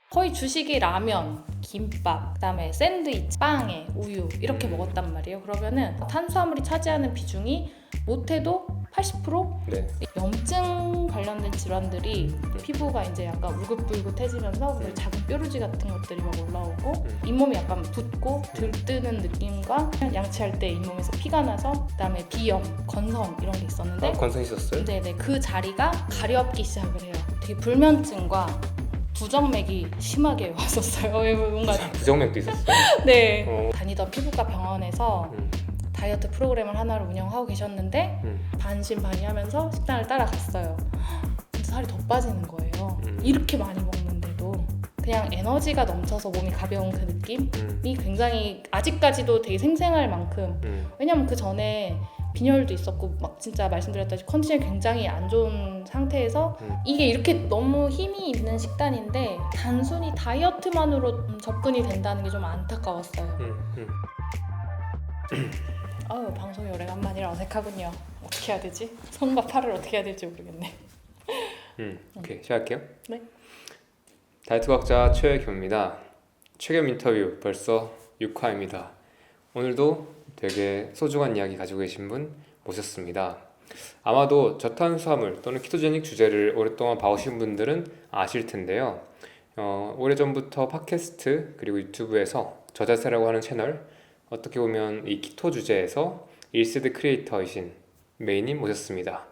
거의 주식이 라면, 김밥, 그다음에 샌드위치, 빵에 우유 이렇게 먹었단 말이에요. 그러면은 탄수화물이 차지하는 비중이 못해도 80%? 네. 염증 관련된 질환들이 피부가 이제 약간 울긋불긋해지면서 작은 뾰루지 같은 것들이 막 올라오고 잇몸이 약간 붓고 들뜨는 느낌과 양치할 때 잇몸에서 피가 나서 그다음에 비염, 건성 이런 게 있었는데 건성 있었어요? 네네 그 자리가 가렵기 시작을 해요. 되게 불면증과 부정맥이 심하게 왔었어요. 뭔가 부정맥도 있었어요? 네 다니던 피부과 병원에서 다이어트 프로그램을 하나를 운영하고 계셨는데 반신반의하면서 식단을 따라갔어요. 근데 살이 더 빠지는 거예요. 이렇게 많이 먹는데도 그냥 에너지가 넘쳐서 몸이 가벼운 그 느낌이 굉장히 아직까지도 되게 생생할 만큼 왜냐면 그 전에 빈혈도 있었고 막 진짜 말씀드렸다시피 컨디션이 굉장히 안 좋은 상태에서 이게 이렇게 너무 힘이 있는 식단인데 단순히 다이어트만으로 접근이 된다는 게 좀 안타까웠어요. 아유 방송이 오래간만이라 어색하군요. 어떻게 해야 되지? 손과 팔을 어떻게 해야 될지 모르겠네. 오케이 시작할게요. 네. 다이어트 과학자 최겸입니다. 최겸 인터뷰 벌써 6화입니다. 오늘도 되게 소중한 이야기 가지고 계신 분 모셨습니다. 아마도 저탄수화물 또는 키토제닉 주제를 오랫동안 봐오신 분들은 아실 텐데요. 오래전부터 팟캐스트 그리고 유튜브에서 저자세라고 하는 채널 어떻게 보면 이 키토 주제에서 1세대 크리에이터이신 메이님 모셨습니다.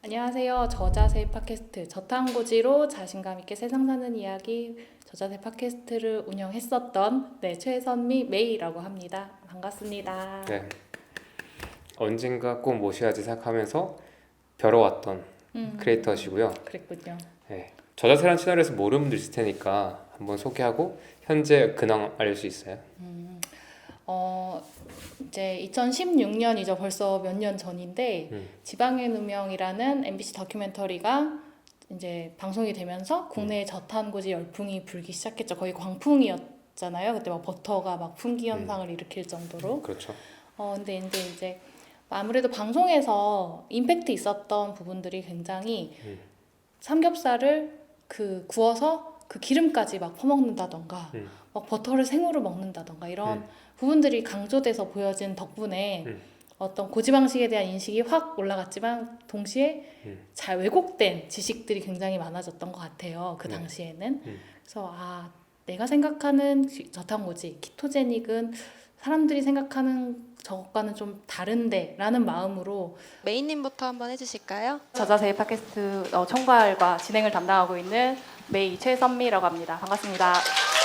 안녕하세요. 저자세 팟캐스트 저탄고지로 자신감 있게 세상 사는 이야기 저자세 팟캐스트를 운영했었던 최선미 메이라고 합니다. 반갑습니다. 네. 언젠가 꼭 모셔야지 생각하면서 벼러왔던 크리에이터시고요. 그랬군요. 네. 저자세란 채널에서 모르는 분들 있을 테니까 한번 소개하고 현재 근황 알릴 수 있어요? 이제 2016년이죠. 벌써 몇 년 전인데 지방의 누명이라는 MBC 다큐멘터리가 이제 방송이 되면서 국내에 저탄고지 열풍이 불기 시작했죠. 거의 광풍이었잖아요. 그때 막 버터가 막 풍기 현상을 일으킬 정도로. 그렇죠. 근데 이제 아무래도 방송에서 임팩트 있었던 부분들이 굉장히 삼겹살을 구워서 그 기름까지 막 퍼먹는다던가 막 버터를 생으로 먹는다던가 이런 부분들이 강조돼서 보여진 덕분에 어떤 고지방식에 대한 인식이 확 올라갔지만 동시에 잘 왜곡된 지식들이 굉장히 많아졌던 것 같아요. 그 당시에는. 그래서 내가 생각하는 저탄고지, 키토제닉은 사람들이 생각하는 저것과는 좀 다른데 라는 마음으로 메이님부터 한번 해주실까요? 저자세 팟캐스트 총괄과 진행을 담당하고 있는 메이 최선미라고 합니다. 반갑습니다.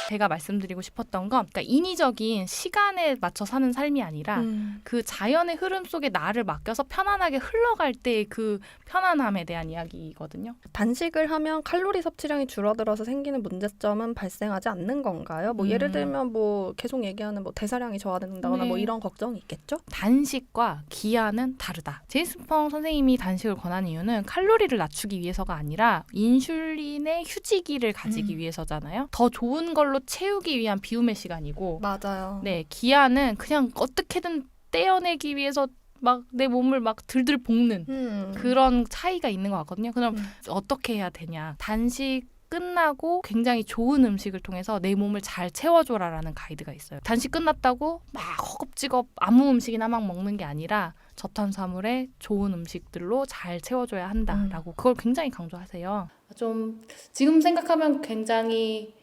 제가 말씀드리고 싶었던 건 그러니까 인위적인 시간에 맞춰 사는 삶이 아니라 그 자연의 흐름 속에 나를 맡겨서 편안하게 흘러갈 때의 그 편안함에 대한 이야기거든요. 단식을 하면 칼로리 섭취량이 줄어들어서 생기는 문제점은 발생하지 않는 건가요? 뭐 예를 들면 뭐 계속 얘기하는 뭐 대사량이 저하된다거나 뭐 이런 걱정이 있겠죠? 단식과 기한은 다르다. 제이슨 펑 선생님이 단식을 권하는 이유는 칼로리를 낮추기 위해서가 아니라 인슐린의 휴지기를 가지기 위해서잖아요. 더 좋은 걸로 채우기 위한 비움의 시간이고 맞아요. 네, 기한은 그냥 어떻게든 떼어내기 위해서 막 내 몸을 막 들들 볶는 그런 차이가 있는 것 같거든요. 그럼 어떻게 해야 되냐? 단식 끝나고 굉장히 좋은 음식을 통해서 내 몸을 잘 채워줘라라는 가이드가 있어요. 단식 끝났다고 막 허겁지겁 아무 음식이나 막 먹는 게 아니라 저탄수화물에 좋은 음식들로 잘 채워줘야 한다라고 그걸 굉장히 강조하세요. 좀 지금 생각하면 굉장히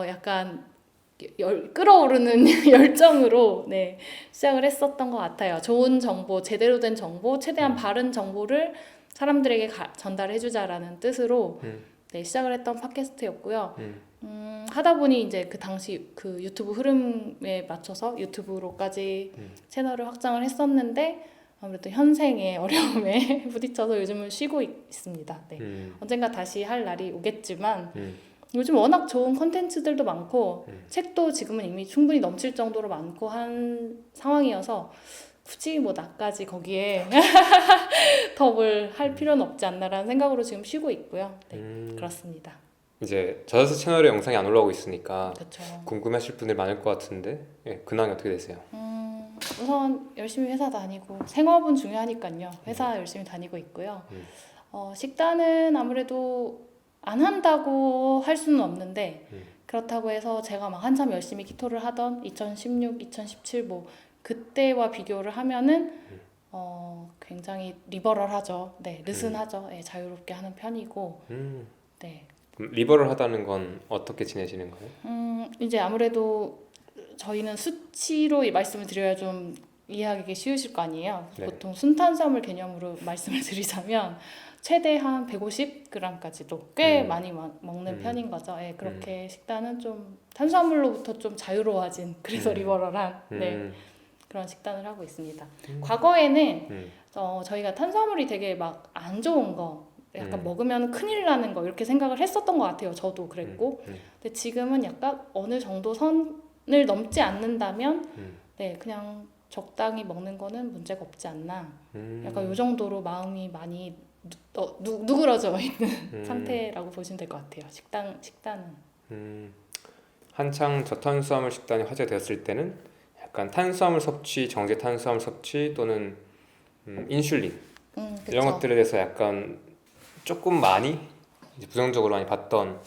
약간 끌어오르는 열정으로 시작을 했었던 것 같아요. 좋은 정보, 제대로 된 정보, 최대한 바른 정보를 사람들에게 전달해주자라는 뜻으로 시작을 했던 팟캐스트였고요. 하다 보니 이제 그 당시 그 유튜브 흐름에 맞춰서 유튜브로까지 채널을 확장을 했었는데 아무래도 현생의 어려움에 부딪혀서 요즘은 쉬고 있습니다. 언젠가 다시 할 날이 오겠지만 요즘 워낙 좋은 콘텐츠들도 많고 책도 지금은 이미 충분히 넘칠 정도로 많고 한 상황이어서 굳이 뭐 나까지 거기에 더 뭘 할 필요는 없지 않나라는 생각으로 지금 쉬고 있고요. 그렇습니다. 이제 저자세 채널에 영상이 안 올라오고 있으니까 그렇죠. 궁금해하실 분들이 많을 것 같은데 근황이 어떻게 되세요? 우선 열심히 회사 다니고 생업은 중요하니까요. 회사 열심히 다니고 있고요. 식단은 아무래도 안 한다고 할 수는 없는데 그렇다고 해서 제가 막 한참 열심히 키토를 하던 2016, 2017 뭐 그때와 비교를 하면은 굉장히 리버럴하죠. 네, 느슨하죠. 네, 자유롭게 하는 편이고. 네. 그럼 리버럴하다는 건 어떻게 지내시는 거예요? 이제 아무래도 저희는 수치로 말씀을 드려야 좀 이해하기 쉬우실 거 아니에요. 네. 보통 순탄수화물 개념으로 말씀을 드리자면 최대 한 150g까지도 꽤 많이 먹는 편인 거죠. 네, 그렇게 식단은 좀 탄수화물로부터 좀 자유로워진 그래서 리버럴한 네, 그런 식단을 하고 있습니다. 과거에는 저희가 탄수화물이 되게 막 안 좋은 거 약간 먹으면 큰일 나는 거 이렇게 생각을 했었던 것 같아요. 저도 그랬고 근데 지금은 약간 어느 정도 선을 넘지 않는다면 네, 그냥 적당히 먹는 거는 문제가 없지 않나 약간 요 정도로 마음이 많이 누그러져 있는 상태라고 보시면 될 것 같아요. 식단은. 한창 저탄수화물 식단이 화제되었을 때는 약간 탄수화물 섭취, 정제 탄수화물 섭취 또는 인슐린 이런 그쵸. 것들에 대해서 약간 조금 많이 이제 부정적으로 많이 봤던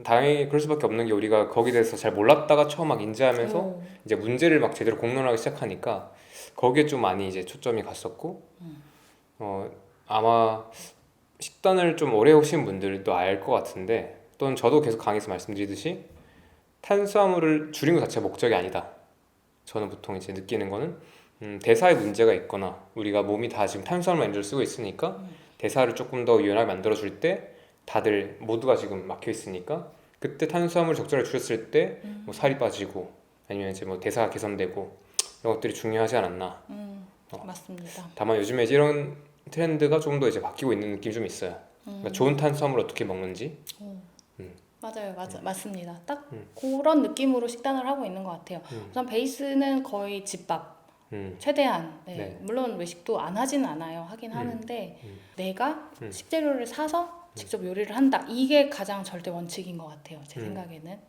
다행히 그럴 수밖에 없는 게 우리가 거기에 대해서 잘 몰랐다가 처음 막 인지하면서 오. 이제 문제를 막 제대로 공론하기 시작하니까 거기에 좀 많이 이제 초점이 갔었고 아마 식단을 좀 오래 해오신 분들도 알 것 같은데 또는 저도 계속 강의에서 말씀드리듯이 탄수화물을 줄인 것 자체가 목적이 아니다. 저는 보통 이제 느끼는 거는 대사에 문제가 있거나 우리가 몸이 다 지금 탄수화물 에너지를 쓰고 있으니까 대사를 조금 더 유연하게 만들어줄 때 다들 모두가 지금 막혀 있으니까 그때 탄수화물 적절하게 줄였을 때 뭐 살이 빠지고 아니면 이제 뭐 대사가 개선되고 이런 것들이 중요하지 않았나. 맞습니다. 다만 요즘에 이제 이런 트렌드가 좀 더 이제 바뀌고 있는 느낌이 좀 있어요. 그러니까 좋은 탄수화물을 어떻게 먹는지. 맞아요, 맞습니다. 딱 그런 느낌으로 식단을 하고 있는 것 같아요. 우선 베이스는 거의 집밥. 최대한 네. 물론 외식도 안 하지는 않아요. 하긴 하는데 내가 식재료를 사서 직접 요리를 한다. 이게 가장 절대 원칙인 것 같아요. 제 생각에는.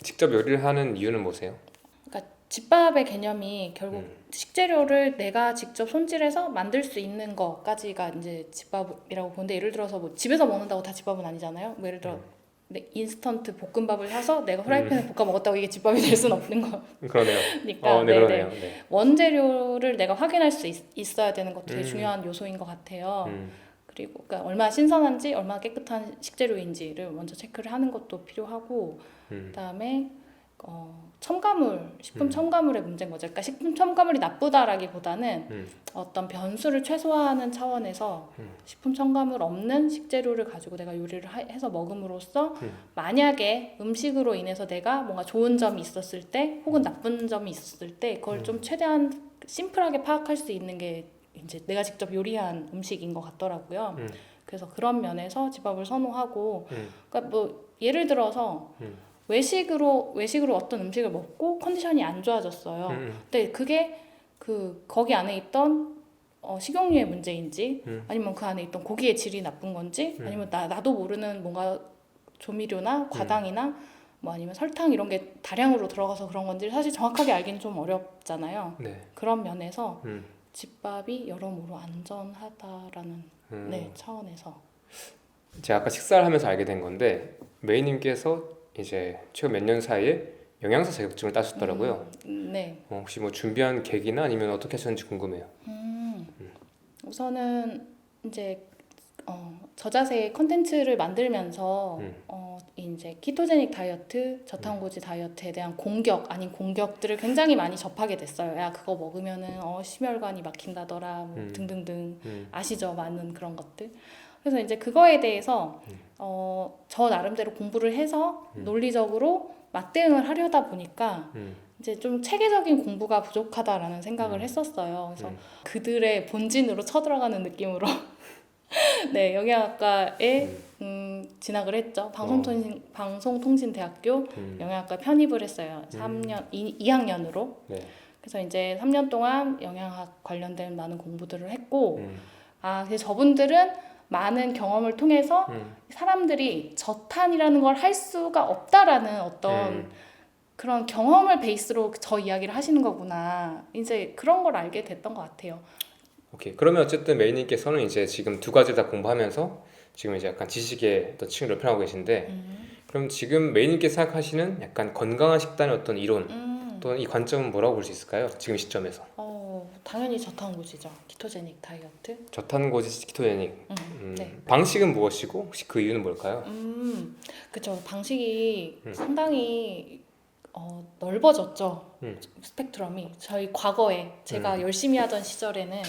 직접 요리를 하는 이유는 뭐세요? 그러니까 집밥의 개념이 결국 식재료를 내가 직접 손질해서 만들 수 있는 것까지가 이제 집밥이라고 보는데 예를 들어서 뭐 집에서 먹는다고 다 집밥은 아니잖아요. 뭐 예를 들어 인스턴트 볶음밥을 사서 내가 후라이팬에 볶아 먹었다고 이게 집밥이 될 수는 없는 그러네요. 거니까 네, 네네. 그러네요. 네. 원재료를 내가 확인할 수 있어야 되는 것도 되게 중요한 요소인 것 같아요. 그리고 그러니까 얼마나 신선한지 얼마나 깨끗한 식재료인지를 먼저 체크를 하는 것도 필요하고 그다음에 첨가물, 식품 첨가물의 문제인 거죠. 그러니까 식품 첨가물이 나쁘다라기보다는 어떤 변수를 최소화하는 차원에서 식품 첨가물 없는 식재료를 가지고 내가 요리를 해서 먹음으로써 만약에 음식으로 인해서 내가 뭔가 좋은 점이 있었을 때 혹은 나쁜 점이 있었을 때 그걸 좀 최대한 심플하게 파악할 수 있는 게 이제 내가 직접 요리한 음식인 것 같더라고요. 그래서 그런 면에서 집밥을 선호하고 그러니까 뭐 예를 들어서 외식으로 어떤 음식을 먹고 컨디션이 안 좋아졌어요. 근데 그게 거기 안에 있던 식용유의 문제인지 아니면 그 안에 있던 고기의 질이 나쁜 건지 아니면 나도 모르는 뭔가 조미료나 과당이나 뭐 아니면 설탕 이런 게 다량으로 들어가서 그런 건지 사실 정확하게 알기는 좀 어렵잖아요. 네. 그런 면에서 집밥이 여러모로 안전하다라는 네, 차원에서 제가 아까 식사를 하면서 알게 된 건데 메이님께서 이제 최근 몇 년 사이에 영양사 자격증을 따셨더라고요. 네. 혹시 뭐 준비한 계기나 아니면 어떻게 하셨는지 궁금해요. 우선은 이제 저자세 컨텐츠를 만들면서 이제 키토제닉 다이어트, 저탄고지 다이어트에 대한 공격 아닌 공격들을 굉장히 많이 접하게 됐어요. 야 그거 먹으면은 심혈관이 막힌다더라 뭐 등등등 아시죠? 많은 그런 것들. 그래서 이제 그거에 대해서 저 나름대로 공부를 해서 논리적으로 맞대응을 하려다 보니까 이제 좀 체계적인 공부가 부족하다라는 생각을 했었어요. 그래서 그들의 본진으로 쳐들어가는 느낌으로 네, 영양학과에 진학을 했죠. 방송통신대학교 영양학과 편입을 했어요. 2학년으로. 네. 그래서 이제 3년 동안 영양학 관련된 많은 공부들을 했고 그래서 저분들은 많은 경험을 통해서 사람들이 저탄이라는 걸 할 수가 없다라는 어떤 그런 경험을 베이스로 저 이야기를 하시는 거구나. 이제 그런 걸 알게 됐던 것 같아요. 오케이. 그러면 어쨌든 메이님께서는 이제 지금 두 가지 다 공부하면서 지금 이제 약간 지식의 어떤 층을 넓혀나가고 계신데 그럼 지금 메인님께서 생각하시는 약간 건강한 식단의 어떤 이론 또는 이 관점은 뭐라고 볼 수 있을까요? 지금 시점에서. 당연히 저탄고지죠. 키토제닉 다이어트. 저탄고지 키토제닉. 네. 방식은 무엇이고 혹시 그 이유는 뭘까요? 그쵸. 방식이 상당히 넓어졌죠. 스펙트럼이. 저희 과거에 제가 열심히 하던 시절에는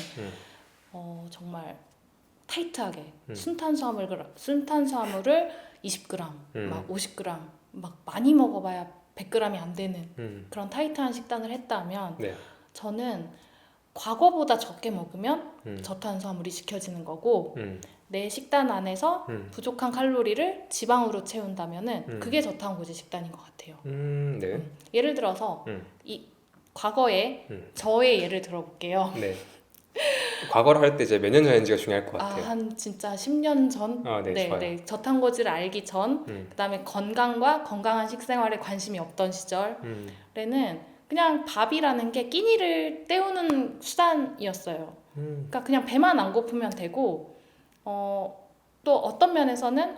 정말 타이트하게 순탄수화물을 20g, 막 50g, 막 많이 먹어봐야 100g이 안 되는 그런 타이트한 식단을 했다면 네. 저는 과거보다 적게 먹으면 저탄수화물이 지켜지는 거고 내 식단 안에서 부족한 칼로리를 지방으로 채운다면은 그게 저탄고지 식단인 것 같아요. 네. 예를 들어서 이 과거에 저의 예를 들어볼게요. 네. 과거를 할 때 이제 몇 년 전인지가 중요할 것 같아요. 한 진짜 10년 전? 네, 좋아요. 네. 저탄고지를 알기 전, 그다음에 건강과 건강한 식생활에 관심이 없던 시절에는 그냥 밥이라는 게 끼니를 때우는 수단이었어요. 그러니까 그냥 배만 안 고프면 되고 또 어떤 면에서는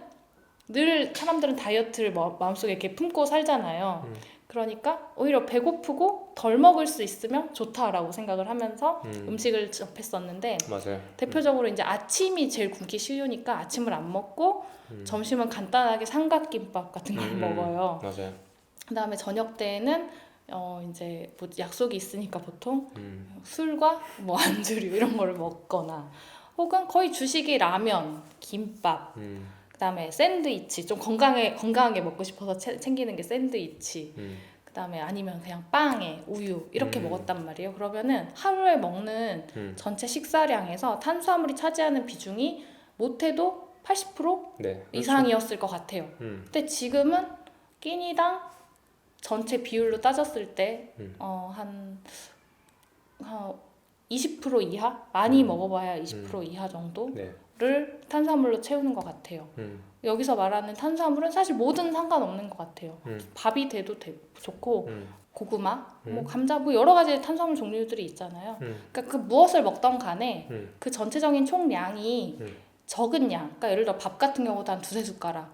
늘 사람들은 다이어트를 마음속에 이렇게 품고 살잖아요. 그러니까 오히려 배고프고 덜 먹을 수 있으면 좋다라고 생각을 하면서 음식을 접했었는데 맞아요. 대표적으로 이제 아침이 제일 굶기 쉬우니까 아침을 안 먹고 점심은 간단하게 삼각김밥 같은 걸 먹어요. 맞아요. 그다음에 저녁 때는 이제 뭐 약속이 있으니까 보통 술과 뭐 안주류 이런 거를 먹거나 혹은 거의 주식이 라면, 김밥, 그다음에 샌드위치 좀 건강하게 먹고 싶어서 챙기는 게 샌드위치. 그다음에 아니면 그냥 빵에 우유 이렇게 먹었단 말이에요. 그러면은 하루에 먹는 전체 식사량에서 탄수화물이 차지하는 비중이 못해도 80% 네. 이상이었을 것 같아요. 근데 지금은 끼니당 전체 비율로 따졌을 때 한 20% 이하? 많이 먹어봐야 20% 이하 정도를 네. 탄수화물로 채우는 것 같아요. 여기서 말하는 탄수화물은 사실 뭐든 상관없는 것 같아요. 밥이 돼도 좋고 고구마, 뭐 감자, 뭐 여러 가지 탄수화물 종류들이 있잖아요. 그러니까 그 무엇을 먹던 간에 그 전체적인 총량이 적은 양, 그러니까 예를 들어 밥 같은 경우도 한 2-3숟가락,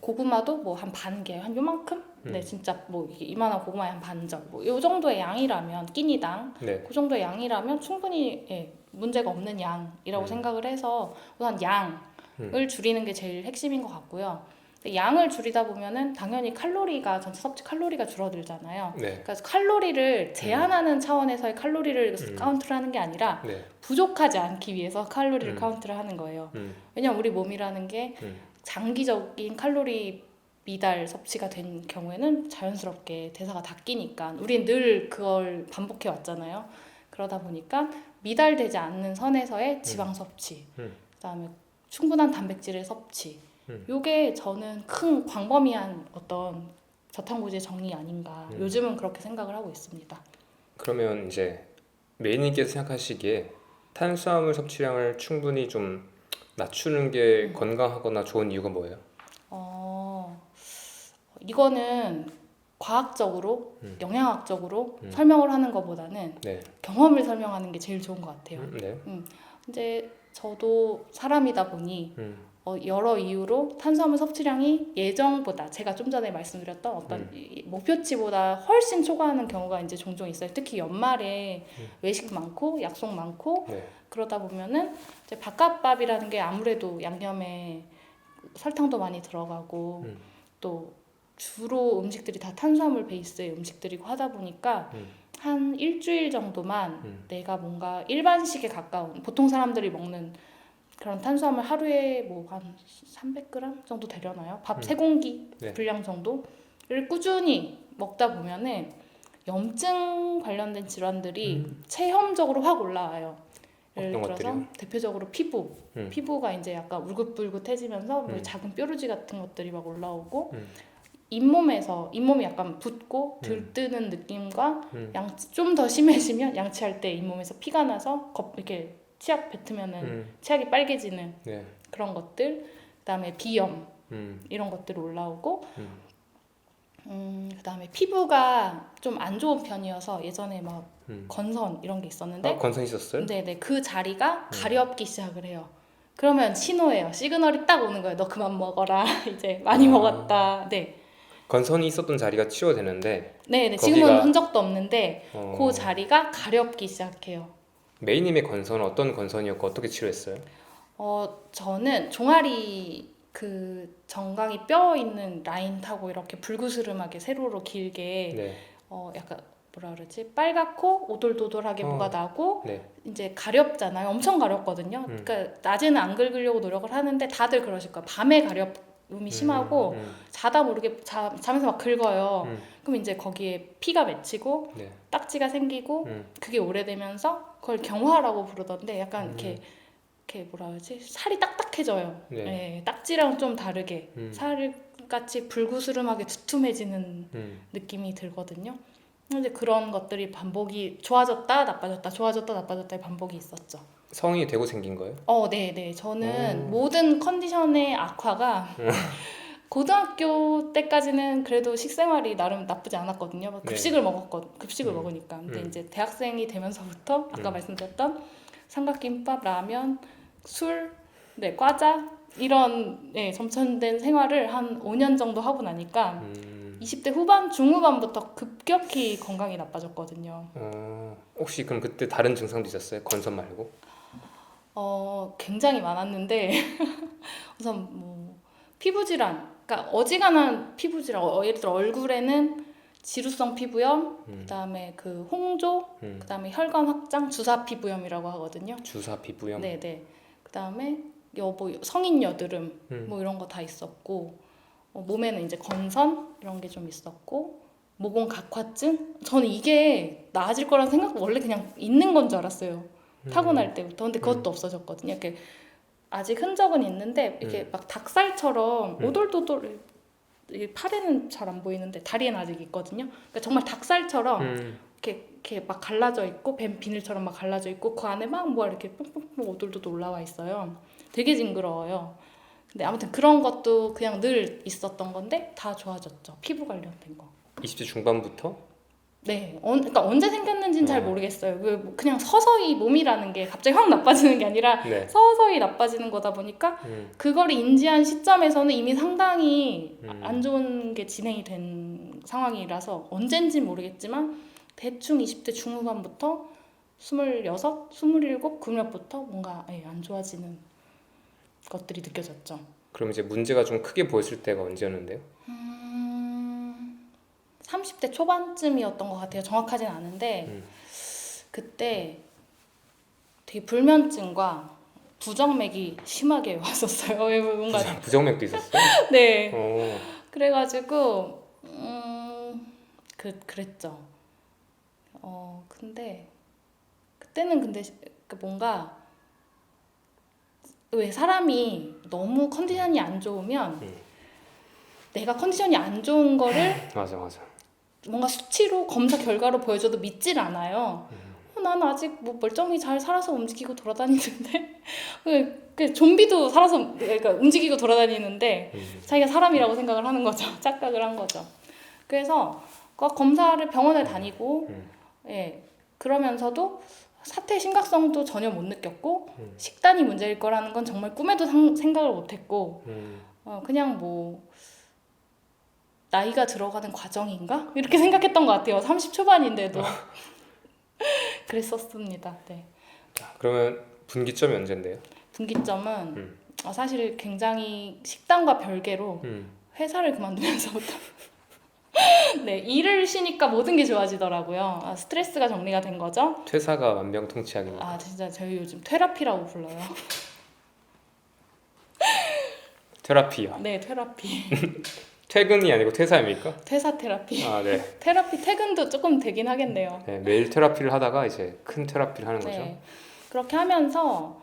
고구마도 뭐 한 반 개, 한 요만큼? 네, 진짜 뭐 이만한 고구마에 한 반절, 뭐 요 정도의 양이라면 끼니당 네. 그 정도의 양이라면 충분히 문제가 없는 양이라고 생각을 해서 우선 양을 줄이는 게 제일 핵심인 것 같고요. 근데 양을 줄이다 보면은 당연히 전체 섭취 칼로리가 줄어들잖아요. 네. 그래서 칼로리를 제한하는 차원에서의 칼로리를 카운트를 하는 게 아니라 네. 부족하지 않기 위해서 칼로리를 카운트를 하는 거예요. 왜냐면 우리 몸이라는 게 장기적인 칼로리 미달 섭취가 된 경우에는 자연스럽게 대사가 닦이니까 우리는 늘 그걸 반복해 왔잖아요. 그러다 보니까 미달되지 않는 선에서의 지방 섭취, 그다음에 충분한 단백질의 섭취, 요게 저는 큰 광범위한 어떤 저탄고지의 정의 아닌가 요즘은 그렇게 생각을 하고 있습니다. 그러면 이제 메인님께서 생각하시기에 탄수화물 섭취량을 충분히 좀 낮추는 게 건강하거나 좋은 이유가 뭐예요? 이거는 과학적으로, 영양학적으로 설명을 하는 것보다는 네. 경험을 설명하는 게 제일 좋은 것 같아요. 네. 이제 저도 사람이다 보니 여러 이유로 탄수화물 섭취량이 예정보다 제가 좀 전에 말씀드렸던 어떤 이 목표치보다 훨씬 초과하는 경우가 이제 종종 있어요. 특히 연말에 외식 많고 약속 많고 네. 그러다 보면은 이제 바깥밥이라는 게 아무래도 양념에 설탕도 많이 들어가고 또 주로 음식들이 다 탄수화물 베이스의 음식들이고 하다 보니까 한 일주일 정도만 내가 뭔가 일반식에 가까운 보통 사람들이 먹는 그런 탄수화물 하루에 뭐 한 300g 정도 되려나요? 밥 3공기 네. 분량 정도를 꾸준히 먹다 보면은 염증 관련된 질환들이 체험적으로 확 올라와요. 예를 어떤 들어서 것들이요? 대표적으로 피부가 이제 약간 울긋불긋해지면서 뭐 작은 뾰루지 같은 것들이 막 올라오고 잇몸이 약간 붓고 들뜨는 느낌과 좀 더 심해지면 양치할 때 잇몸에서 피가 나서 이렇게 치약 뱉으면은 치약이 빨개지는 네. 그런 것들, 그다음에 비염 이런 것들이 올라오고 그다음에 피부가 좀 안 좋은 편이어서 예전에 막 건선 이런 게 있었는데 건선 있었어요? 네네 그 자리가 가렵기 시작을 해요. 그러면 신호예요. 시그널이 딱 오는 거예요. 너 그만 먹어라. 이제 많이 먹었다. 네. 건선이 있었던 자리가 치료되는데 네, 거기가- 지금은 흔적도 없는데 어, 그 자리가 가렵기 시작해요. 메이님의 건선은 어떤 건선이었고 어떻게 치료했어요? 저는 종아리 그 정강이 뼈 있는 라인 타고 이렇게 불그스름하게 세로로 길게 네. 약간 뭐라 그러지? 빨갛고 오돌도돌하게 어. 뭐가 나고 네. 이제 가렵잖아요. 엄청 가렵거든요. 그러니까 낮에는 안 긁으려고 노력을 하는데 다들 그러실 거예요. 밤에 가렵음이 심하고 자다 모르게 잠에서 막 긁어요. 그럼 이제 거기에 피가 맺히고 네. 딱지가 생기고 그게 오래되면서 그걸 경화라고 부르던데 약간 이렇게 뭐라 그러지? 살이 딱딱해져요. 네. 네, 딱지랑 좀 다르게 살같이 불구스름하게 두툼해지는 느낌이 들거든요. 근데 그런 것들이 반복이 좋아졌다 나빠졌다 좋아졌다 나빠졌다의 반복이 있었죠. 성인이 되고 생긴 거예요? 네. 저는 모든 컨디션의 악화가 고등학교 때까지는 그래도 식생활이 나름 나쁘지 않았거든요. 급식을 먹으니까. 근데 이제 대학생이 되면서부터 아까 말씀드렸던 삼각김밥, 라면, 술, 네, 과자 이런 점천된 생활을 한 5년 정도 하고 나니까 20대 후반, 중후반부터 급격히 건강이 나빠졌거든요. 혹시 그럼 그때 다른 증상도 있었어요? 건선 말고? 굉장히 많았는데 우선 뭐 피부질환, 그러니까 어지간한 피부질환, 예를 들어 얼굴에는 지루성 피부염, 그다음에 그 홍조, 그다음에 혈관 확장, 주사 피부염이라고 하거든요. 주사 피부염? 네네. 그다음에 성인 여드름 뭐 이런 거 다 있었고 몸에는 이제 건선 이런 게 좀 있었고 모공 각화증. 저는 이게 나아질 거란 생각 원래 그냥 있는 건 줄 알았어요. 타고날 때부터. 근데 그것도 없어졌거든요. 이렇게 아직 흔적은 있는데 이렇게 막 닭살처럼 오돌도돌 팔에는 잘 안 보이는데 다리에는 아직 있거든요. 그러니까 정말 닭살처럼 이렇게 막 갈라져 있고 뱀 비늘처럼 막 갈라져 있고 그 안에 막 뭐가 이렇게 뽕뽕뽕 오돌도돌 올라와 있어요. 되게 징그러워요. 근데 아무튼 그런 것도 그냥 늘 있었던 건데 다 좋아졌죠. 피부 관련된 거. 20대 중반부터? 네, 그러니까 언제 생겼는지는 잘 모르겠어요. 그냥 서서히 몸이라는 게 갑자기 확 나빠지는 게 아니라 네. 서서히 나빠지는 거다 보니까 그걸 인지한 시점에서는 이미 상당히 안 좋은 게 진행이 된 상황이라서 언젠지는 모르겠지만 대충 20대 중후반부터 26, 27 그몇부터 뭔가 안 좋아지는 것들이 느껴졌죠. 그럼 이제 문제가 좀 크게 보였을 때가 언제였는데요? 30대 초반쯤이었던 것 같아요. 정확하진 않은데 그때 되게 불면증과 부정맥이 심하게 왔었어요. 뭔가 부정맥도 있었어요? 네. 어. 그래가지고 그랬죠. 근데 그때는 근데 뭔가 왜 사람이 너무 컨디션이 안 좋으면 내가 컨디션이 안 좋은 거를 맞아. 뭔가 수치로 검사 결과로 보여줘도 믿질 않아요. 난 아직 뭐 멀쩡히 잘 살아서 움직이고 돌아다니는데 그 좀비도 살아서 그러니까 움직이고 돌아다니는데 자기가 사람이라고 생각을 하는 거죠. 착각을 한 거죠. 그래서 검사를 병원에 다니고 그러면서도 사태의 심각성도 전혀 못 느꼈고 식단이 문제일 거라는 건 정말 꿈에도 생각을 못했고 그냥 뭐 나이가 들어가는 과정인가? 이렇게 생각했던 것 같아요. 30 초반인데도 그랬었습니다. 네. 그러면 분기점이 언젠데요? 분기점은 사실 굉장히 식단과 별개로 회사를 그만두면서부터 네, 일을 쉬니까 모든 게 좋아지더라고요. 스트레스가 정리가 된 거죠. 퇴사가 만병통치약입니다. 진짜 저희 요즘 테라피라고 불러요. 테라피요. 네, 테라피. 퇴근이 아니고 퇴사입니까? 퇴사 테라피. 네. 테라피 퇴근도 조금 되긴 하겠네요. 네, 매일 테라피를 하다가 이제 큰 테라피를 하는 거죠. 네. 그렇게 하면서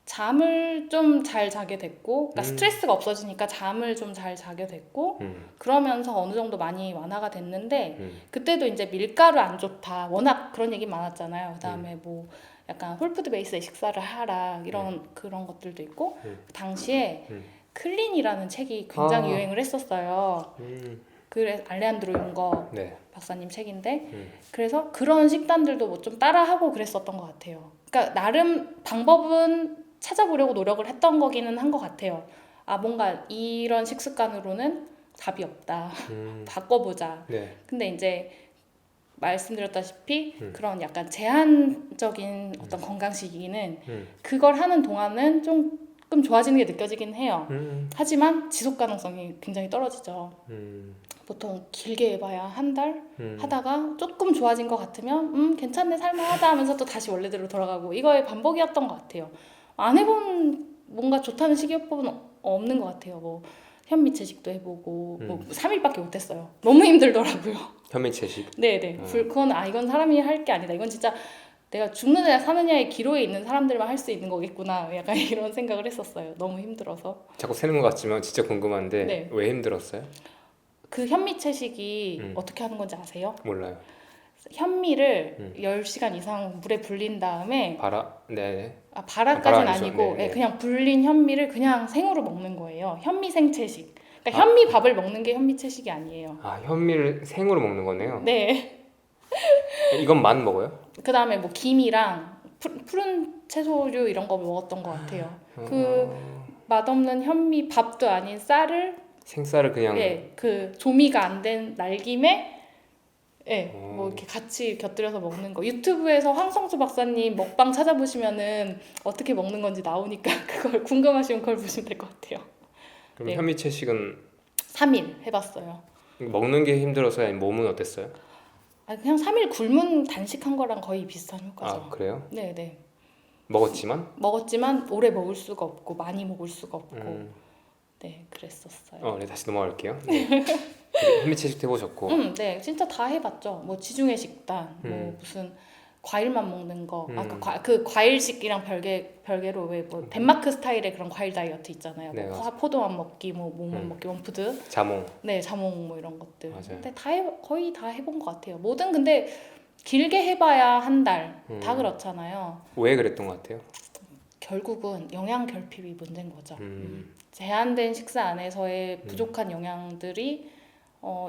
잠을 좀 잘 자게 됐고, 그러니까 스트레스가 없어지니까 잠을 좀 잘 자게 됐고, 그러면서 어느 정도 많이 완화가 됐는데, 그때도 이제 밀가루 안 좋다. 워낙 그런 얘기 많았잖아요. 그다음에 뭐 약간 홀푸드 베이스의 식사를 하라 이런 그런 것들도 있고, 당시에 클린이라는 책이 굉장히 유행을 했었어요. 그래 알레한드로 용거 네. 박사님 책인데 그래서 그런 식단들도 뭐 좀 따라하고 그랬었던 것 같아요. 그러니까 나름 방법은 찾아보려고 노력을 했던 거기는 한 것 같아요. 아, 뭔가 이런 식습관으로는 답이 없다. 바꿔보자. 네. 근데 이제 말씀드렸다시피 음. 그런 약간 제한적인 어떤 건강식이기는 음. 그걸 하는 동안은 조금 좋아지는 게 느껴지긴 해요. 음. 하지만 지속 가능성이 굉장히 떨어지죠. 보통 길게 해봐야 한 달 하다가 조금 좋아진 것 같으면 괜찮네 살만하다 하면서 또 다시 원래대로 돌아가고 이거의 반복이었던 것 같아요. 안 해본 뭔가 좋다는 식이요법은 없는 것 같아요. 뭐 현미채식도 해보고 뭐 3일밖에 못했어요. 너무 힘들더라고요. 현미채식. 네네. 그건 이건 사람이 할 게 아니다. 이건 진짜 내가 죽느냐 사느냐의 기로에 있는 사람들만 할 수 있는 거겠구나. 약간 이런 생각을 했었어요. 너무 힘들어서. 자꾸 세는 것 같지만 진짜 궁금한데 네. 왜 힘들었어요? 그 현미채식이 어떻게 하는 건지 아세요? 몰라요. 현미를 10시간 이상 물에 불린 다음에 네. 발화까지는 발화 아니죠. 아니고 네, 네. 그냥 불린 현미를 그냥 생으로 먹는 거예요. 현미생채식. 그러니까 현미밥을 먹는 게 현미채식이 아니에요. 아, 현미를 생으로 먹는 거네요. 네. 이것만 먹어요? 그 다음에 뭐 김이랑 푸른 채소류 이런 거 먹었던 것 같아요. 그 맛없는 현미 밥도 아닌 쌀을 생쌀을 그냥 그 조미가 안 된 날김에 오. 뭐 이렇게 같이 곁들여서 먹는 거. 유튜브에서 황성수 박사님 먹방 찾아보시면은 어떻게 먹는 건지 나오니까 그걸 궁금하시면 그걸 보시면 될 것 같아요. 그럼 네. 현미채식은 3일 해봤어요. 먹는 게 힘들어서요? 아니면 몸은 어땠어요? 그냥 3일 굶은 단식한 거랑 거의 비슷한 효과죠. 아, 그래요? 네네. 먹었지만? 먹었지만 오래 먹을 수가 없고 많이 먹을 수가 없고 네 그랬었어요. 네, 다시 넘어갈게요. 네. 현미채식도 해보셨고 네 진짜 다 해봤죠. 뭐 지중해 식단, 뭐 무슨 과일만 먹는 거, 그 과일식이랑 별개로 왜 뭐 덴마크 스타일의 그런 과일 다이어트 있잖아요. 네, 뭐 포도만 먹기, 뭐 뭐만 먹기, 원푸드, 자몽. 네 자몽 뭐 이런 것들. 맞아요. 근데 거의 다 해본 것 같아요. 뭐든 근데 길게 해봐야 한 달 다 그렇잖아요. 왜 그랬던 것 같아요? 결국은 영양 결핍이 문제인 거죠. 제한된 식사 안에서의 부족한 영양들이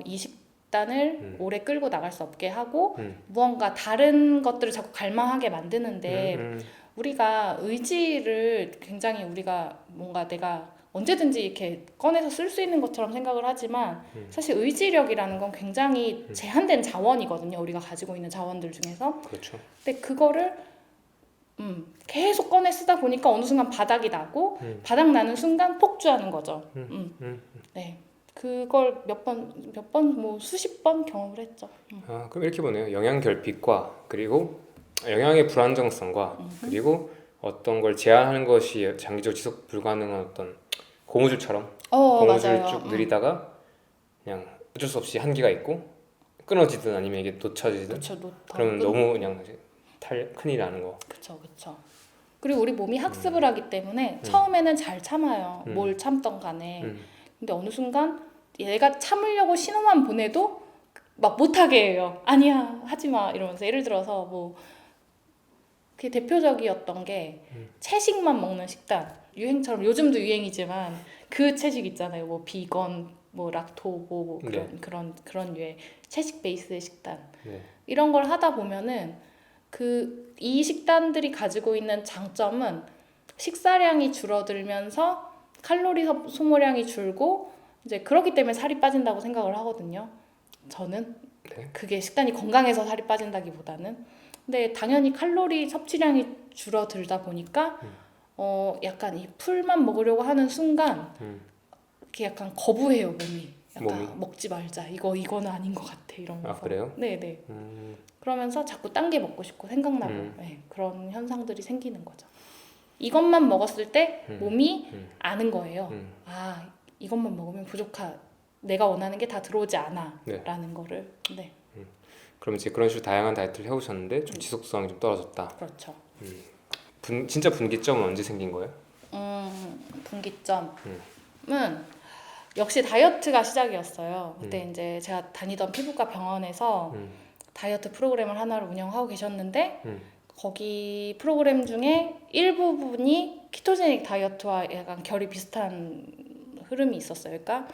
이 식단을 오래 끌고 나갈 수 없게 하고 무언가 다른 것들을 자꾸 갈망하게 만드는데 우리가 의지를 굉장히 우리가 뭔가 내가 언제든지 이렇게 꺼내서 쓸 수 있는 것처럼 생각을 하지만 사실 의지력이라는 건 굉장히 제한된 자원이거든요. 우리가 가지고 있는 자원들 중에서. 그렇죠. 근데 그거를 계속 꺼내 쓰다 보니까 어느 순간 바닥이 나고 바닥 나는 순간 폭주하는 거죠. 네, 그걸 몇 번 뭐 수십 번 경험을 했죠. 아, 그럼 이렇게 보네요. 영양 결핍과 그리고 영양의 불안정성과 그리고 어떤 걸 제한하는 것이 장기적으로 지속 불가능한 어떤 고무줄처럼 고무줄 맞아요. 쭉 늘리다가 그냥 어쩔 수 없이 한계가 있고 끊어지든 아니면 이게 놓쳐지든 그러면 너무 그냥 큰일 나는 거. 그쵸. 그리고 우리 몸이 학습을 하기 때문에 처음에는 잘 참아요. 뭘 참던 간에. 근데 어느 순간 얘가 참으려고 신호만 보내도 막 못하게 해요. 아니야 하지마 이러면서. 예를 들어서 뭐 그게 대표적이었던 게 채식만 먹는 식단. 유행처럼 요즘도 유행이지만 그 채식 있잖아요. 뭐 비건, 뭐 락토, 뭐 그런 류의 채식 베이스의 식단. 네. 이런 걸 하다 보면은 이 식단들이 가지고 있는 장점은 식사량이 줄어들면서 칼로리 소모량이 줄고 이제 그렇기 때문에 살이 빠진다고 생각을 하거든요. 저는 네. 그게 식단이 건강해서 살이 빠진다기보다는. 근데 당연히 칼로리 섭취량이 줄어들다 보니까 약간 이 풀만 먹으려고 하는 순간 이렇게 약간 거부해요 몸이. 약간 먹지 말자. 이거는 아닌 것 같아 이러면서. 아, 그래요? 네네. 그러면서 자꾸 딴 게 먹고 싶고 생각나고 네, 그런 현상들이 생기는 거죠. 이것만 먹었을 때 몸이 아는 거예요. 아 이것만 먹으면 내가 원하는 게 다 들어오지 않아 라는 거를. 네. 그럼 이제 그런 식으로 다양한 다이어트를 해오셨는데 좀 지속성이 좀 떨어졌다. 그렇죠. 진짜 분기점은 언제 생긴 거예요? 분기점은 역시 다이어트가 시작이었어요. 그때 이제 제가 다니던 피부과 병원에서 다이어트 프로그램을 하나를 운영하고 계셨는데 거기 프로그램 중에 일부분이 키토제닉 다이어트와 약간 결이 비슷한 흐름이 있었어요. 그러니까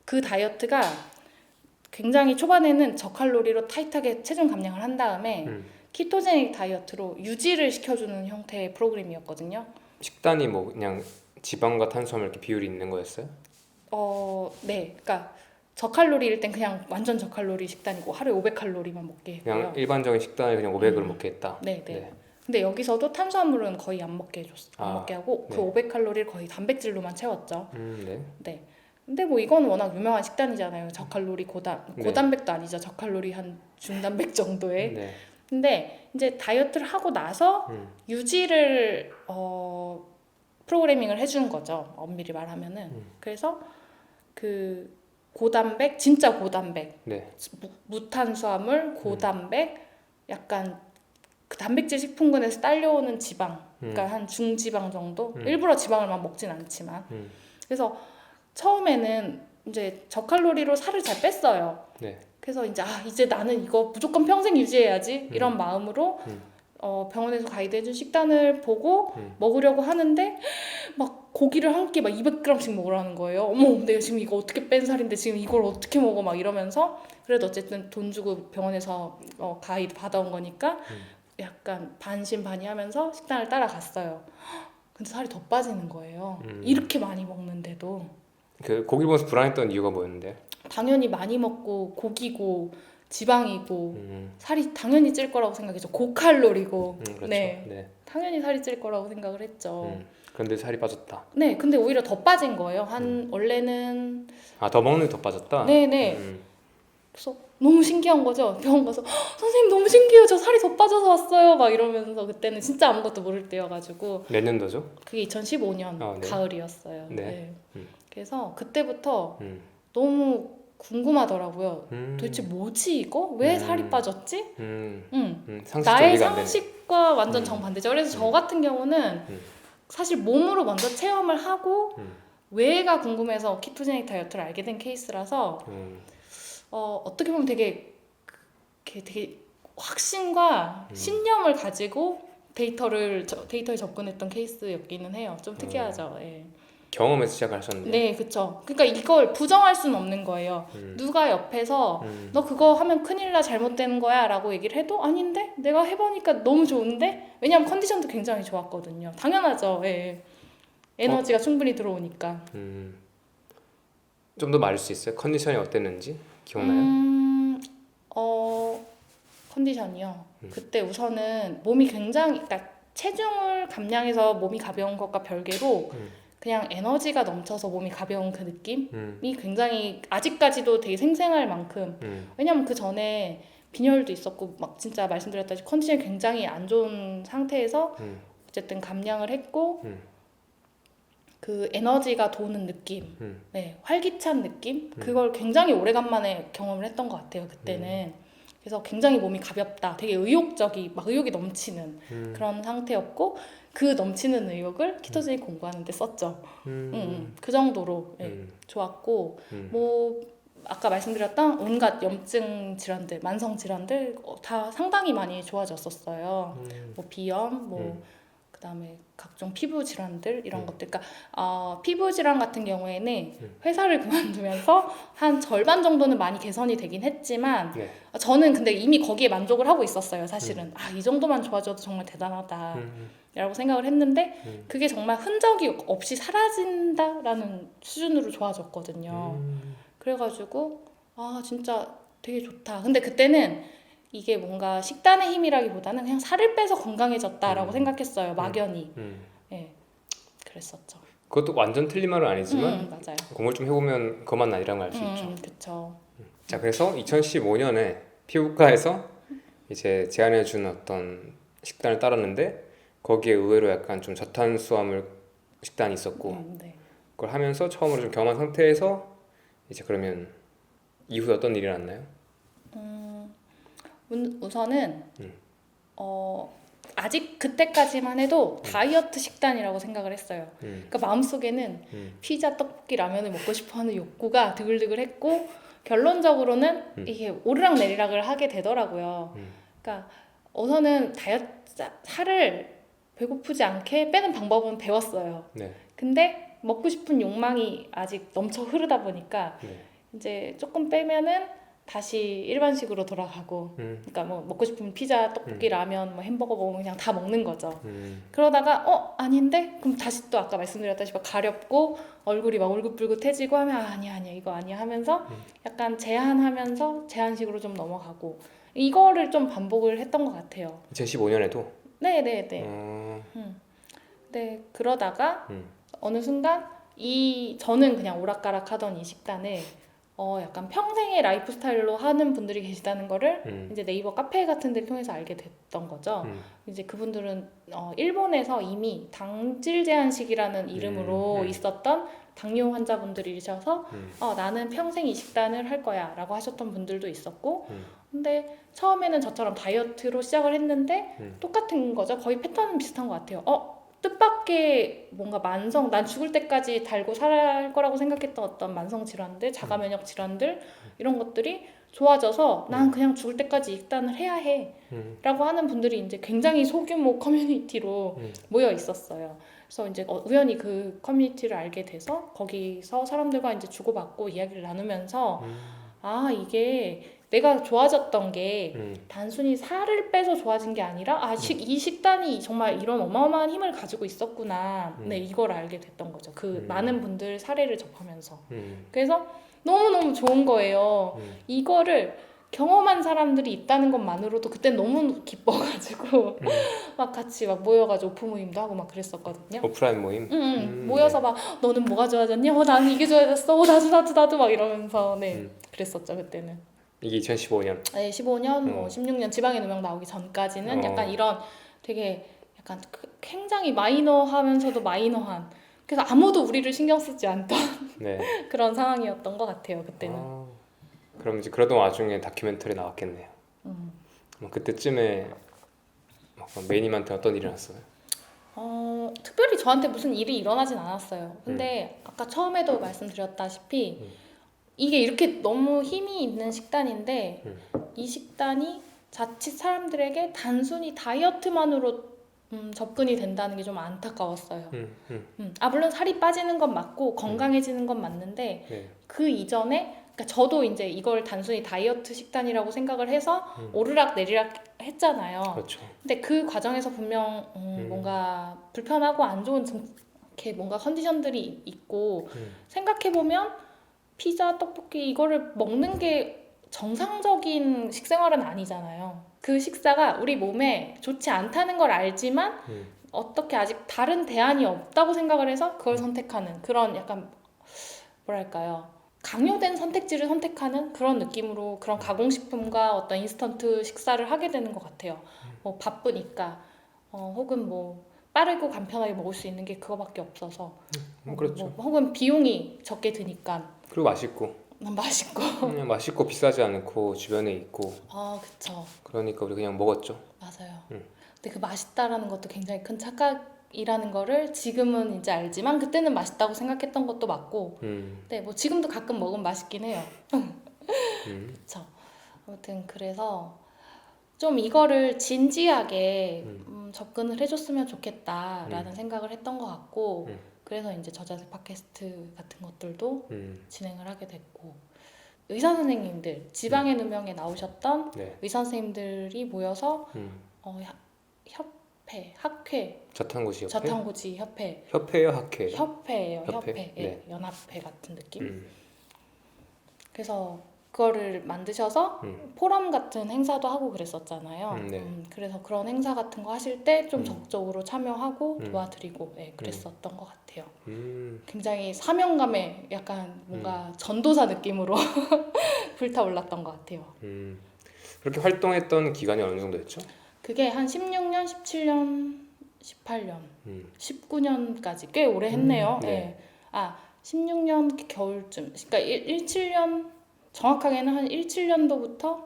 그 다이어트가 굉장히 초반에는 저칼로리로 타이트하게 체중 감량을 한 다음에 키토제닉 다이어트로 유지를 시켜주는 형태의 프로그램이었거든요. 식단이 뭐 그냥 지방과 탄수화물 이렇게 비율이 있는 거였어요? 네. 그러니까 저칼로리일 땐 그냥 완전 저칼로리 식단이고 하루에 500칼로리만 먹게 했고요. 그냥 일반적인 식단을 그냥 500으로 먹게 했다. 네, 네. 네. 근데 여기서도 탄수화물은 거의 안 먹게 안 아, 먹게 하고 그 네. 500칼로리를 거의 단백질로만 채웠죠. 네. 네. 근데 뭐 이건 워낙 유명한 식단이잖아요. 저칼로리 네. 고단백도 아니죠. 저칼로리 한 중단백 정도의. 네. 근데 이제 다이어트를 하고 나서 유지를 프로그래밍을 해주는 거죠. 엄밀히 말하면은. 그래서 그 고단백, 진짜 고단백, 네. 무탄수화물, 고단백, 약간 그 단백질 식품군에서 딸려오는 지방, 그러니까 한 중지방 정도. 일부러 지방을 막 먹진 않지만. 그래서 처음에는 이제 저칼로리로 살을 잘 뺐어요. 네. 그래서 이제 나는 이거 무조건 평생 유지해야지 이런 마음으로 병원에서 가이드해준 식단을 보고 먹으려고 하는데 막 고기를 한 끼 막 200g씩 먹으라는 거예요. 어머, 내가 지금 이거 어떻게 뺀 살인데 지금 이걸 어떻게 먹어 막 이러면서. 그래도 어쨌든 돈 주고 병원에서 가이드 받아온 거니까 약간 반신반의하면서 식단을 따라갔어요. 근데 살이 더 빠지는 거예요. 이렇게 많이 먹는데도. 그 고기 보면서 불안했던 이유가 뭐였는데? 당연히 많이 먹고 고기고 지방이고 살이 당연히 찔 거라고 생각했죠. 고칼로리고. 그렇죠. 네. 네. 당연히 살이 찔 거라고 생각을 했죠. 그런데 살이 빠졌다. 네, 근데 오히려 더 빠진 거예요. 원래는 더 먹는 게 더 빠졌다? 네네. 그래서 너무 신기한 거죠. 병원 가서 선생님 너무 신기해요. 저 살이 더 빠져서 왔어요. 막 이러면서 그때는 진짜 아무것도 모를 때여가지고. 몇 년도죠? 그게 2015년 네. 가을이었어요. 네. 그래서 그때부터 너무 궁금하더라고요. 음. 도대체 뭐지 이거? 왜 살이 빠졌지? 상식적으로 나의 이해가 안 되네. 상식과 완전 정반대죠. 그래서 저 같은 경우는 사실 몸으로 먼저 체험을 하고 왜가 궁금해서 키토제닉 다이어트를 알게 된 케이스라서 어떻게 보면 되게 확신과 신념을 가지고 데이터에 접근했던 케이스였기는 해요. 좀 특이하죠. 예. 경험에서 시작하셨는데. 네, 그쵸. 그러니까 이걸 부정할 수는 없는 거예요. 누가 옆에서 너 그거 하면 큰일 나, 잘못되는 거야 라고 얘기를 해도 아닌데? 내가 해보니까 너무 좋은데? 왜냐면 컨디션도 굉장히 좋았거든요. 당연하죠. 예. 에너지가 충분히 들어오니까. 좀 더 말할 수 있어요? 컨디션이 어땠는지 기억나요? 컨디션이요. 그때 우선은 몸이 굉장히, 그러니까 체중을 감량해서 몸이 가벼운 것과 별개로 그냥 에너지가 넘쳐서 몸이 가벼운 그 느낌이 굉장히 아직까지도 되게 생생할 만큼. 왜냐면 그 전에 빈혈도 있었고 막 진짜 말씀드렸다시피 컨디션이 굉장히 안 좋은 상태에서 어쨌든 감량을 했고 그 에너지가 도는 느낌, 네, 활기찬 느낌, 그걸 굉장히 오래간만에 경험을 했던 것 같아요. 그때는. 그래서 굉장히 몸이 가볍다, 되게 의욕이 넘치는 그런 상태였고 그 넘치는 의욕을 키토제닉 공부하는 데 썼죠. 그 정도로 좋았고 뭐 아까 말씀드렸던 온갖 염증 질환들, 만성 질환들 다 상당히 많이 좋아졌었어요. 뭐 비염, 그다음에 각종 피부 질환들 이런 것들. 그러니까 피부 질환 같은 경우에는 회사를 그만두면서 한 절반 정도는 많이 개선이 되긴 했지만 네. 저는 근데 이미 거기에 만족을 하고 있었어요. 사실은 이 정도만 좋아져도 정말 대단하다 라고 생각을 했는데 그게 정말 흔적이 없이 사라진다라는 수준으로 좋아졌거든요. 그래가지고 진짜 되게 좋다. 근데 그때는 이게 뭔가 식단의 힘이라기보다는 그냥 살을 빼서 건강해졌다라고 생각했어요. 막연히. 네, 그랬었죠. 그것도 완전 틀린 말은 아니지만 맞아요. 공부를 좀 해보면 그것만 아니란 걸 알 수 있죠. 그쵸. 자, 그래서 2015년에 피부과에서 이제 제안해준 어떤 식단을 따랐는데 거기에 의외로 약간 좀 저탄수화물 식단이 있었고 네. 그걸 하면서 처음으로 좀 경험한 상태에서 이제 그러면 이후에 어떤 일이 났나요? 우선은 아직 그때까지만 해도 다이어트 식단이라고 생각을 했어요. 그러니까 마음속에는 피자, 떡볶이, 라면을 먹고 싶어하는 욕구가 드글드글했고 결론적으로는 이게 오르락내리락을 하게 되더라고요. 그러니까 우선은 살을 배고프지 않게 빼는 방법은 배웠어요. 네. 근데 먹고 싶은 욕망이 아직 넘쳐 흐르다 보니까 네. 이제 조금 빼면은 다시 일반식으로 돌아가고 그러니까 뭐 먹고 싶으면 피자, 떡볶이, 라면, 뭐 햄버거 먹으면 그냥 다 먹는 거죠. 그러다가 아닌데? 그럼 다시 또 아까 말씀드렸다시피 가렵고 얼굴이 막 울긋불긋해지고 하면 아니야 이거 아니야 하면서 약간 제한하면서 제한식으로 좀 넘어가고 이거를 좀 반복을 했던 것 같아요. 2015년에도? 네네네. 네, 그러다가 어느 순간 저는 그냥 오락가락 하던 이 식단을 약간 평생의 라이프 스타일로 하는 분들이 계시다는 거를 이제 네이버 카페 같은 데를 통해서 알게 됐던 거죠. 이제 그분들은 일본에서 이미 당질 제한식이라는 이름으로 있었던 당뇨 환자분들이셔서 나는 평생 이 식단을 할 거야 라고 하셨던 분들도 있었고 근데 처음에는 저처럼 다이어트로 시작을 했는데 똑같은 거죠. 거의 패턴은 비슷한 것 같아요. 뜻밖의 뭔가 난 죽을 때까지 달고 살아야 할 거라고 생각했던 어떤 만성 질환들, 자가 면역 질환들 이런 것들이 좋아져서 난 그냥 죽을 때까지 이 식단을 해야 해 라고 하는 분들이 이제 굉장히 소규모 커뮤니티로 모여 있었어요. 그래서 이제 우연히 그 커뮤니티를 알게 돼서 거기서 사람들과 이제 주고받고 이야기를 나누면서 이게 내가 좋아졌던 게 단순히 살을 빼서 좋아진 게 아니라 이 식단이 정말 이런 어마어마한 힘을 가지고 있었구나. 네, 이걸 알게 됐던 거죠. 그 많은 분들 사례를 접하면서. 그래서 너무너무 좋은 거예요. 이거를 경험한 사람들이 있다는 것만으로도 그때 너무 기뻐가지고 막 같이 막 모여가지고 오프 모임도 하고 막 그랬었거든요. 오프라인 모임? 모여서 막 너는 뭐가 좋아졌냐? 나는 이게 좋아졌어. 나도 막 이러면서 그랬었죠 그때는. 이게 2015년? 네, 15년, 뭐 16년 지방의 누명 나오기 전까지는 약간 이런 되게 약간 굉장히 마이너하면서도 마이너한 그래서 아무도 우리를 신경 쓰지 않던 네. 그런 상황이었던 것 같아요 그때는. 그럼 이제 그러던 와중에 다큐멘터리 나왔겠네요. 그때쯤에 매님한테 어떤 일이 났어요? 특별히 저한테 무슨 일이 일어나진 않았어요. 근데 아까 처음에도 말씀드렸다시피 이게 이렇게 너무 힘이 있는 식단인데 이 식단이 자칫 사람들에게 단순히 다이어트만으로 접근이 된다는 게 좀 안타까웠어요. 물론 살이 빠지는 건 맞고 건강해지는 건 맞는데 네. 그 이전에 그러니까 저도 이제 이걸 단순히 다이어트 식단이라고 생각을 해서 오르락 내리락 했잖아요. 그렇죠. 근데 그 과정에서 분명 뭔가 불편하고 안 좋은 이렇게 뭔가 컨디션들이 있고 생각해보면 피자, 떡볶이 이거를 먹는 게 정상적인 식생활은 아니잖아요. 그 식사가 우리 몸에 좋지 않다는 걸 알지만 어떻게 아직 다른 대안이 없다고 생각을 해서 그걸 선택하는 그런 약간 뭐랄까요. 강요된 선택지를 선택하는 그런 느낌으로 그런 가공식품과 어떤 인스턴트 식사를 하게 되는 것 같아요. 뭐 바쁘니까 혹은 뭐 빠르고 간편하게 먹을 수 있는 게 그거밖에 없어서 그렇죠. 혹은 비용이 적게 드니까 그리고 맛있고 맛있고 비싸지 않고 주변에 있고 그쵸. 그러니까 우리 그냥 먹었죠. 맞아요. 근데 그 맛있다라는 것도 굉장히 큰 착각이라는 거를 지금은 이제 알지만 그때는 맛있다고 생각했던 것도 맞고 네, 뭐 지금도 가끔 먹으면 맛있긴 해요. 그쵸. 아무튼 그래서 좀 이거를 진지하게 접근을 해줬으면 좋겠다라는 생각을 했던 것 같고 그래서 이제 저자세 팟캐스트 같은 것들도 진행을 하게 됐고 의사 선생님들 지방의 누명에 나오셨던 네. 의사 선생님들이 모여서 학회 저탄고지 협회 협회예요, 학회? 협회예요. 협회? 예, 네. 연합회 같은 느낌. 그래서 그거를 만드셔서 포럼 같은 행사도 하고 그랬었잖아요. 네. 그래서 그런 행사 같은 거 하실 때 좀 적극적으로 참여하고 도와드리고 그랬었던 것 같아요. 굉장히 사명감에 약간 뭔가 전도사 느낌으로 불타올랐던 것 같아요. 그렇게 활동했던 기간이 어느 정도였죠? 그게 한 16년, 17년, 18년, 19년까지 꽤 오래 했네요. 네. 16년 겨울쯤, 그러니까 17년 정확하게는 한 17년도부터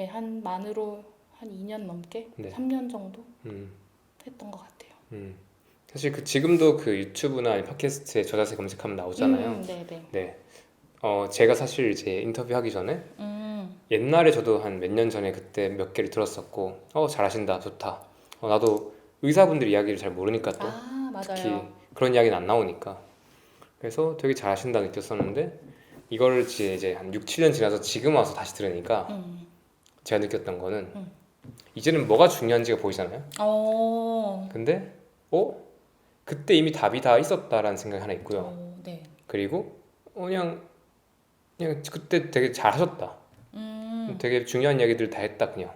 한 만으로 한 2년 넘게 3년 정도 했던 것 같아요. 사실 지금도 그 유튜브나 팟캐스트에 저자세 검색하면 나오잖아요. 네. 제가 사실 이제 인터뷰하기 전에 옛날에 저도 한 몇 년 전에 그때 몇 개를 들었었고 잘하신다, 좋다. 나도 의사분들 이야기를 잘 모르니까 또 맞아요. 특히 그런 이야기는 안 나오니까 그래서 되게 잘하신다 느꼈었는데 이거를 이제 한 6, 7년 지나서 지금 와서 다시 들으니까 제가 느꼈던 거는 이제는 뭐가 중요한지가 보이잖아요. 근데 그때 이미 답이 다 있었다라는 생각이 하나 있고요. 네. 그리고 그냥 그때 되게 잘하셨다. 되게 중요한 이야기들 다 했다 그냥.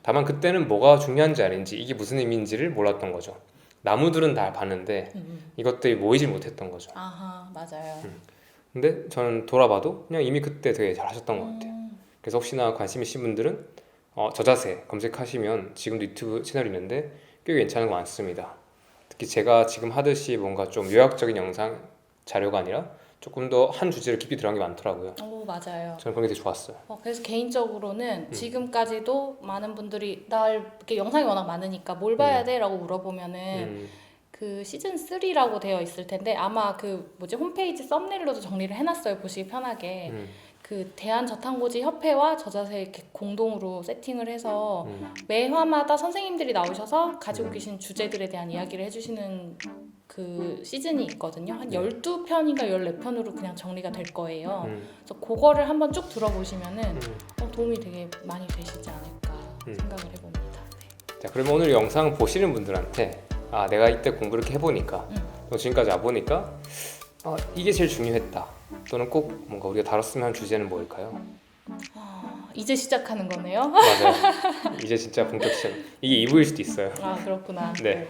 다만 그때는 뭐가 중요한지 아닌지 이게 무슨 의미인지를 몰랐던 거죠. 나무들은 다 봤는데 이것들이 모이질 못했던 거죠. 아하, 맞아요. 근데 저는 돌아봐도 그냥 이미 그때 되게 잘하셨던 것 같아요. 그래서 혹시나 관심 있으신 분들은 저자세 검색하시면 지금도 유튜브 채널이 있는데 꽤 괜찮은 거 많습니다. 특히 제가 지금 하듯이 뭔가 좀 요약적인 영상 자료가 아니라 조금 더 한 주제를 깊이 들어간 게 많더라고요. 맞아요. 저는 그런 게 되게 좋았어요. 그래서 개인적으로는 지금까지도 많은 분들이 날 이렇게 영상이 워낙 많으니까 뭘 봐야 돼? 라고 물어보면은 그 시즌 3라고 되어 있을 텐데 아마 그 홈페이지 썸네일로도 정리를 해놨어요. 보시기 편하게. 그 대한저탄고지 협회와 저자세 이렇게 공동으로 세팅을 해서 매 화마다 선생님들이 나오셔서 가지고 계신 주제들에 대한 이야기를 해주시는 그 시즌이 있거든요. 한 12편인가 14편으로 그냥 정리가 될 거예요. 그래서 그거를 한번 쭉 들어보시면은 도움이 되게 많이 되시지 않을까 생각을 해봅니다. 네. 자, 그러면 오늘 영상 보시는 분들한테 내가 이때 공부를 이렇게 해보니까 또 지금까지 와보니까 이게 제일 중요했다. 또는 꼭 뭔가 우리가 다뤘으면 하는 주제는 뭘까요? 이제 시작하는 거네요. 맞아요. 이제 진짜 본격 시작. 이게 2부일 수도 있어요. 그렇구나. 네.